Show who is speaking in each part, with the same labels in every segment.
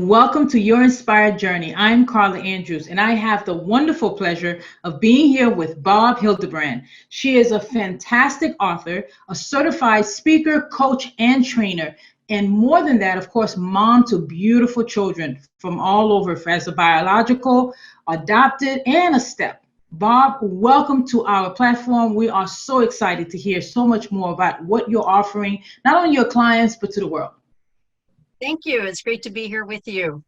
Speaker 1: Welcome to Your Inspired Journey. I'm Carla Andrews, and I have the wonderful pleasure of being here with Barb Hildenbrand. She is a fantastic author, a certified speaker, coach, and trainer. And more than that, of course, mom to beautiful children from all over as a biological, adopted, and a step. Barb, welcome to our platform. We are so excited to hear so much more about what you're offering, not only your clients, but to the world.
Speaker 2: Thank you. It's great to be here with you.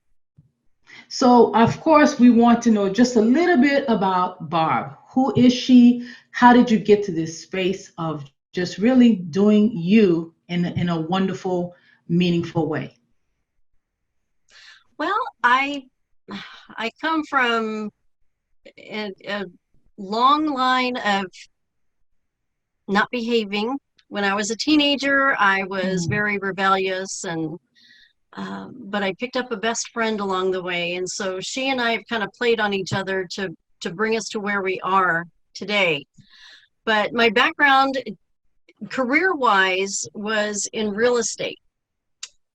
Speaker 1: So, of course, we want to know just a little bit about Barb. Who is she? How did you get to this space of just really doing you in a wonderful, meaningful way?
Speaker 2: Well, I come from a long line of not behaving. When I was a teenager, I was
Speaker 1: Mm,
Speaker 2: very rebellious, and but I picked up a best friend along the way, and so she and I have kind of played on each other to bring us to where we are today. But my background, career-wise, was in real estate,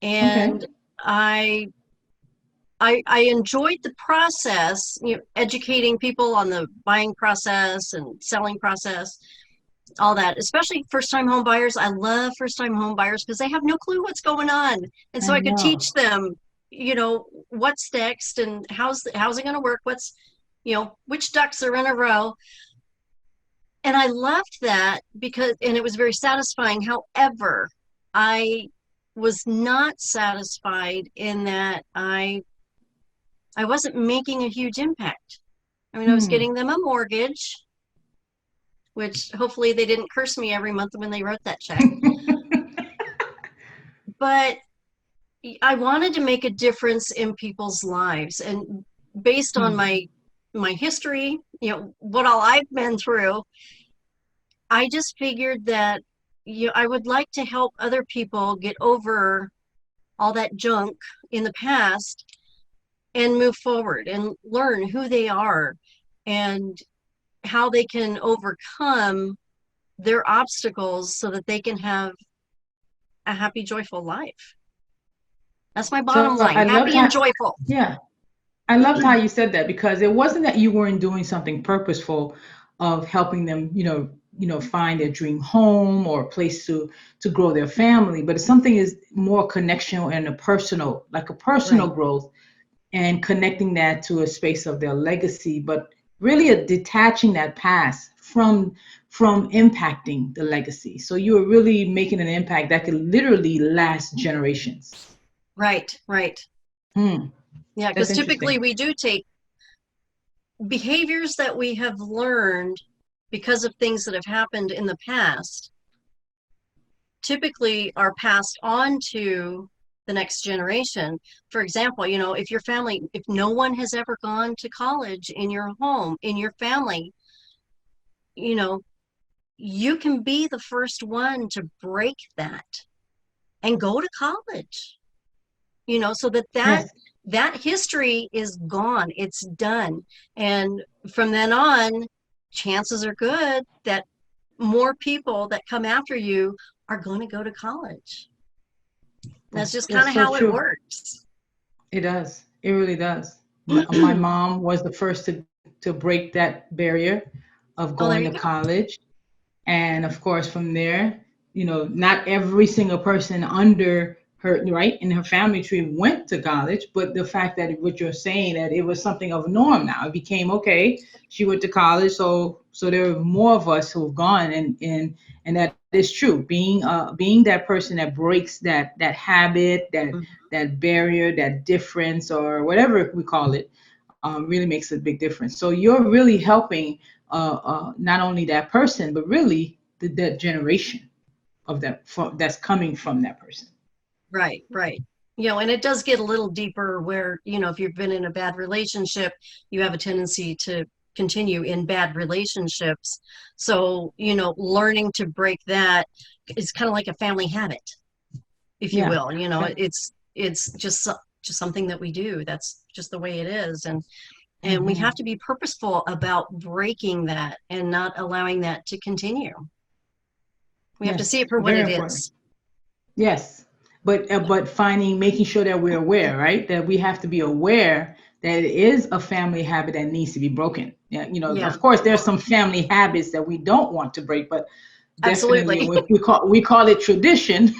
Speaker 1: okay.
Speaker 2: and I I enjoyed the process, educating people on the buying process and selling process, all that, especially first-time home buyers. I love first-time home buyers because they have no clue what's going on. And so
Speaker 1: I
Speaker 2: I could
Speaker 1: know.
Speaker 2: teach them, what's next and how's it going to work? Which ducks are in a row. And I loved that and it was very satisfying. However, I was not satisfied in that I wasn't making a huge impact. I mean, I was
Speaker 1: Hmm.
Speaker 2: getting them a mortgage, which hopefully they didn't curse me every month when they wrote that check. But I wanted to make a difference in people's lives. And based on
Speaker 1: Hmm.
Speaker 2: my history, what all I've been through, I just figured that I would like to help other people get over all that junk in the past and move forward and learn who they are and how they can overcome their obstacles so that they can have a happy, joyful life. That's my
Speaker 1: So
Speaker 2: bottom
Speaker 1: I
Speaker 2: line.
Speaker 1: loved
Speaker 2: Happy
Speaker 1: how,
Speaker 2: and joyful.
Speaker 1: yeah, I loved how you said that because it wasn't that you weren't doing something purposeful of helping them, find their dream home or a place to grow their family, but it's something is more connectional and a personal, like a personal
Speaker 2: Right.
Speaker 1: growth and connecting that to a space of their legacy, but really a detaching that past from impacting the legacy. So you are really making an impact that could literally last generations.
Speaker 2: Right. Right.
Speaker 1: Hmm,
Speaker 2: Yeah.
Speaker 1: that's
Speaker 2: Because typically
Speaker 1: interesting.
Speaker 2: we do take behaviors that we have learned because of things that have happened in the past, typically are passed on to the next generation. For example, if no one has ever gone to college in your home, in your family, you know, you can be the first one to break that and go to college, so
Speaker 1: Yes.
Speaker 2: that history is gone. It's done. And from then on, chances are good that more people that come after you are going to go to college. That's just kind
Speaker 1: That's
Speaker 2: of
Speaker 1: so
Speaker 2: how it
Speaker 1: true.
Speaker 2: works.
Speaker 1: It does. It really does. My mom was the first to break that barrier of
Speaker 2: Oh, there
Speaker 1: going
Speaker 2: you
Speaker 1: to
Speaker 2: go.
Speaker 1: college. And of course, from there, not every single person under her, right, in her family tree went to college, but the fact that what you're saying that it was something of norm now, it became okay. She went to college, so there are more of us who've gone, and that is true. Being that person that breaks that habit, that barrier, that difference, or whatever we call it, really makes a big difference. So you're really helping not only that person, but really that generation of that's coming from that person.
Speaker 2: Right, right. And it does get a little deeper where, if you've been in a bad relationship, you have a tendency to continue in bad relationships. So, learning to break that is kind of like a family habit, if you
Speaker 1: Yeah.
Speaker 2: will. It's just something that we do. That's just the way it is. And we have
Speaker 1: Hmm.
Speaker 2: to be purposeful about breaking that and not allowing that to continue. We have to see
Speaker 1: Yes,
Speaker 2: it for what
Speaker 1: very
Speaker 2: it
Speaker 1: important.
Speaker 2: is.
Speaker 1: Yes, but making sure that we're aware, right? That we have to be aware that it is a family habit that needs to be broken. Yeah,
Speaker 2: Yeah,
Speaker 1: of course, there's some family habits that we don't want to break, but definitely
Speaker 2: absolutely.
Speaker 1: we call it tradition.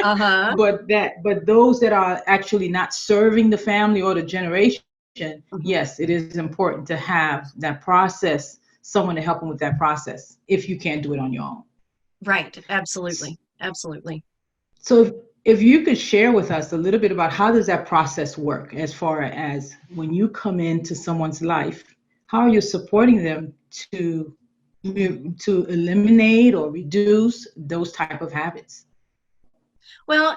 Speaker 2: Uh-huh.
Speaker 1: But those that are actually not serving the family or the generation,
Speaker 2: Mhm.
Speaker 1: yes, it is important to have that process, someone to help them with that process if you can't do it on your own.
Speaker 2: Right. Absolutely. Absolutely.
Speaker 1: So if you could share with us a little bit about how does that process work as far as when you come into someone's life, how are you supporting them to
Speaker 2: Mhm.
Speaker 1: to eliminate or reduce those type of habits?
Speaker 2: Well,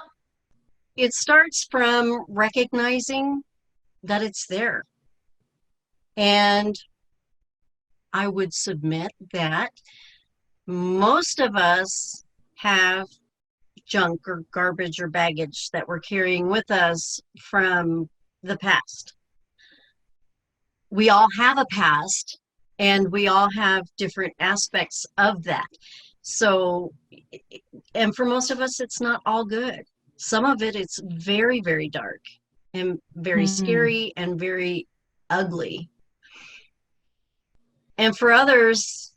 Speaker 2: it starts from recognizing that it's there. And I would submit that most of us have junk or garbage or baggage that we're carrying with us from the past. We all have a past and we all have different aspects of that. So, and for most of us, it's not all good. Some of it, it's very, very dark and very
Speaker 1: Hmm.
Speaker 2: scary and very ugly. And for others,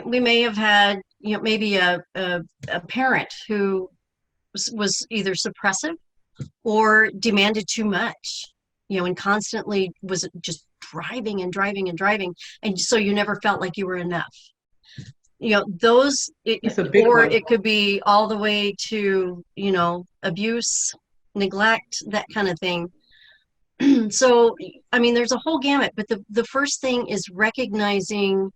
Speaker 2: we may have had, maybe a parent who was either suppressive or demanded too much, and constantly was just driving and driving and driving. And so you never felt like you were enough.
Speaker 1: That's a big
Speaker 2: Or
Speaker 1: one.
Speaker 2: it could be all the way to, abuse, neglect, that kind of thing. So, I mean, there's a whole gamut, but the first thing is recognizing,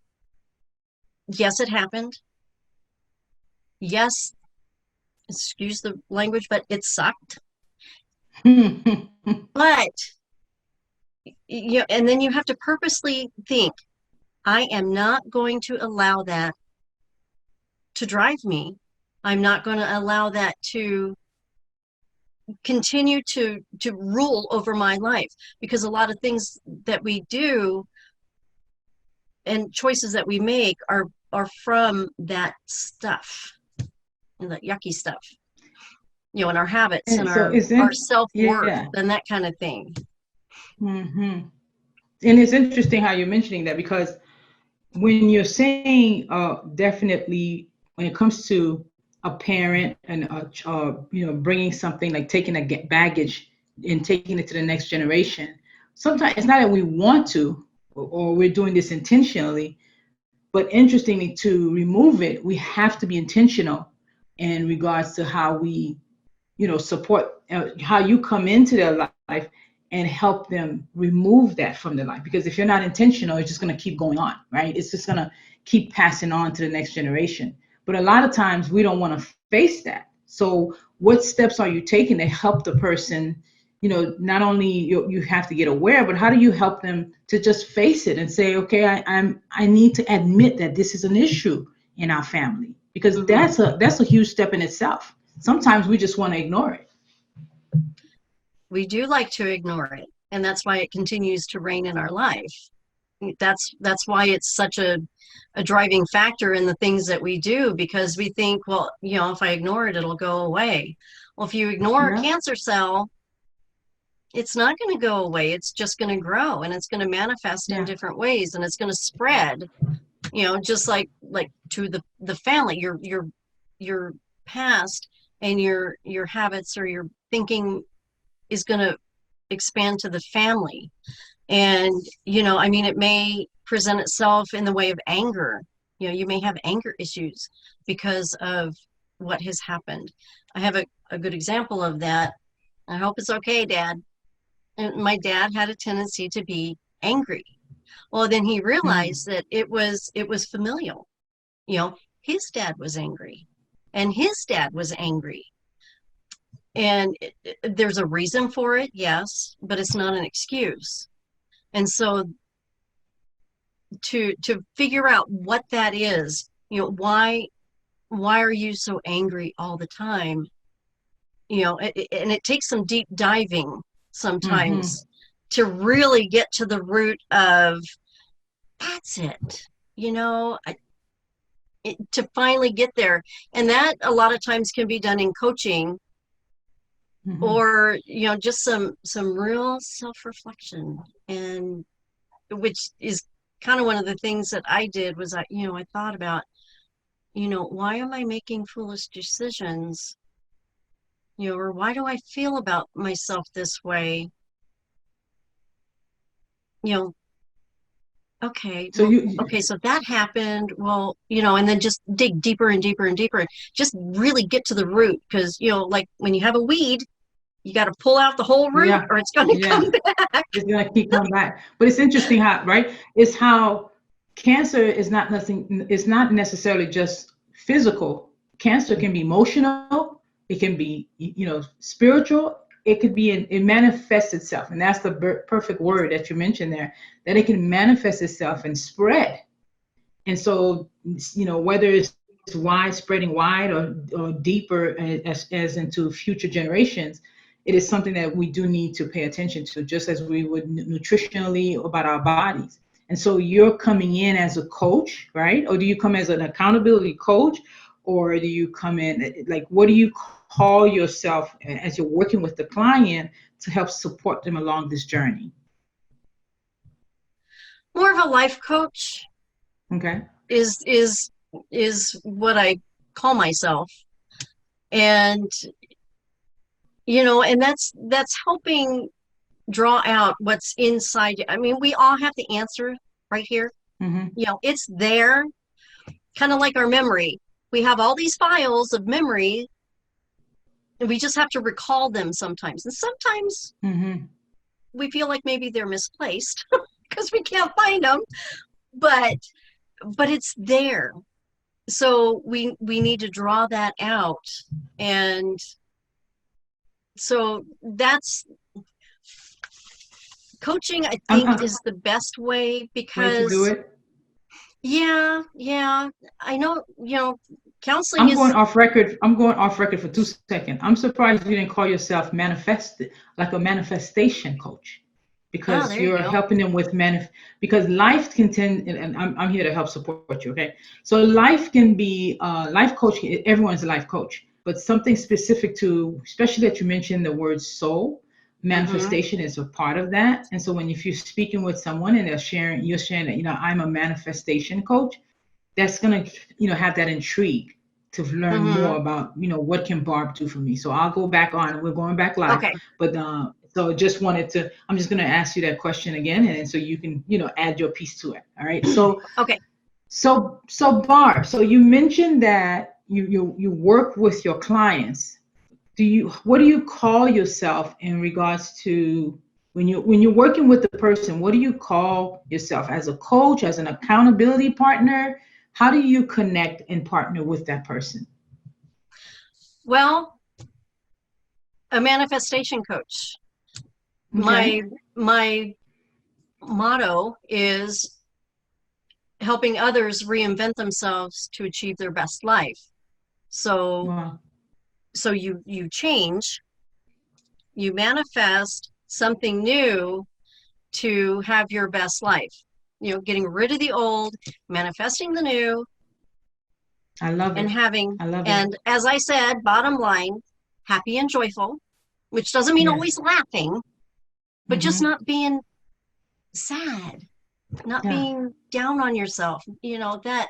Speaker 2: yes, it happened. Yes, excuse the language, but it sucked. But, and then you have to purposely think, I am not going to allow that to drive me. I'm not going to allow that to continue to rule over my life, because a lot of things that we do and choices that we make are from that stuff and that yucky stuff, and our habits and
Speaker 1: And so
Speaker 2: our self-worth
Speaker 1: yeah.
Speaker 2: and that kind of thing.
Speaker 1: Hmm. And it's interesting how you're mentioning that because when you're saying definitely when it comes to a parent and bringing something like taking a baggage and taking it to the next generation, sometimes it's not that we want to or we're doing this intentionally, but interestingly to remove it we have to be intentional in regards to how we support how you come into their life and help them remove that from their life. Because if you're not intentional, it's just going to keep going on, right? It's just going to keep passing on to the next generation. But a lot of times we don't want to face that. So what steps are you taking to help the person? Not only you have to get aware, but how do you help them to just face it and say, okay, I need to admit that this is an issue in our family, because
Speaker 2: Hmm.
Speaker 1: that's a huge step in itself. Sometimes we just want to ignore it.
Speaker 2: We do like to ignore it, and that's why it continues to reign in our life. That's why it's such a driving factor in the things that we do, because we think, well, if I ignore it, it'll go away. Well, if you ignore a
Speaker 1: Yeah.
Speaker 2: cancer cell, it's not going to go away. It's just going to grow and it's going to manifest in
Speaker 1: Yeah.
Speaker 2: different ways, and it's going to spread, just like to the family, your past and your habits or your thinking is going to expand to the family. And, I mean, it may present itself in the way of anger. You may have anger issues because of what has happened. I have a good example of that. I hope it's okay, Dad. And my dad had a tendency to be angry. Well, then he realized
Speaker 1: Mm.
Speaker 2: that it was familial. His dad was angry and his dad was angry. And there's a reason for it, yes, but it's not an excuse. And so to figure out what that is, why are you so angry all the time? And it takes some deep diving
Speaker 1: Mm-hmm.
Speaker 2: sometimes to really get to the root of, that's it. You know, to finally get there. And that a lot of times can be done in coaching, or, just some real self-reflection. And which is kind of one of the things that I did was I thought about, why am I making foolish decisions? Or why do I feel about myself this way? Okay,
Speaker 1: So
Speaker 2: well,
Speaker 1: you,
Speaker 2: okay, so that happened. Well, and then just dig deeper and deeper and deeper and just really get to the root. Because, like when you have a weed, you got to pull out the whole root
Speaker 1: yeah,
Speaker 2: or it's going to
Speaker 1: yeah,
Speaker 2: come back.
Speaker 1: it's gonna keep coming back. But it's interesting how, right? It's how cancer is not nothing. It's not necessarily just physical. Cancer can be emotional. It can be, spiritual. It could be, it manifests itself, and that's the perfect word that you mentioned there. That it can manifest itself and spread. And so, whether it's wide, spreading wide, or deeper as into future generations, it is something that we do need to pay attention to, just as we would nutritionally about our bodies. And so you're coming in as a coach, right? Or do you come as an accountability coach? Or do you come in, like, what do you call yourself as you're working with the client to help support them along this journey?
Speaker 2: More of a life coach
Speaker 1: Okay.
Speaker 2: is what I call myself. And and that's helping draw out what's inside you. I mean, we all have the answer right here.
Speaker 1: Mm-hmm.
Speaker 2: It's there, kind of like our memory. We have all these files of memory, and we just have to recall them sometimes. And sometimes
Speaker 1: Mm-hmm.
Speaker 2: we feel like maybe they're misplaced because we can't find them, but it's there. So we need to draw that out. And so that's coaching, I think, is the best way
Speaker 1: Way to do
Speaker 2: because
Speaker 1: it.
Speaker 2: yeah, I know, counseling
Speaker 1: I'm going
Speaker 2: is,
Speaker 1: off record. I'm going off record for 2 seconds. I'm surprised you didn't call yourself like a manifestation coach,
Speaker 2: oh,
Speaker 1: because
Speaker 2: there you
Speaker 1: you're
Speaker 2: go.
Speaker 1: helping them with because life can tend, and I'm here to help support you. Okay, so life can be life coach. Everyone's a life coach, but something specific to, especially that you mentioned the word soul.
Speaker 2: Mm-hmm.
Speaker 1: Manifestation is a part of that, and so if you're speaking with someone and you're sharing that, I'm a manifestation coach, that's going to have that intrigue to learn
Speaker 2: Mm-hmm.
Speaker 1: more about what can Barb do for me. So I'll go back on, we're going back live,
Speaker 2: Okay.
Speaker 1: but so just wanted to, I'm just going to ask you that question again, and so you can add your piece to it. All right, so
Speaker 2: Okay.
Speaker 1: Barb, so you mentioned that you work with your clients. What do you call yourself in regards to when you're working with the person? What do you call yourself, as a coach, as an accountability partner? How do you connect and partner with that person?
Speaker 2: Well, a manifestation coach.
Speaker 1: Okay.
Speaker 2: My motto is helping others reinvent themselves to achieve their best life. So
Speaker 1: Wow.
Speaker 2: you change, you manifest something new to have your best life. Getting rid of the old, manifesting the new,
Speaker 1: I love
Speaker 2: and
Speaker 1: it.
Speaker 2: having,
Speaker 1: I love it.
Speaker 2: and as I said, bottom line, happy and joyful, which doesn't mean always
Speaker 1: Yes.
Speaker 2: laughing, but just
Speaker 1: Mm-hmm.
Speaker 2: not being sad, not
Speaker 1: Yeah.
Speaker 2: being down on yourself. That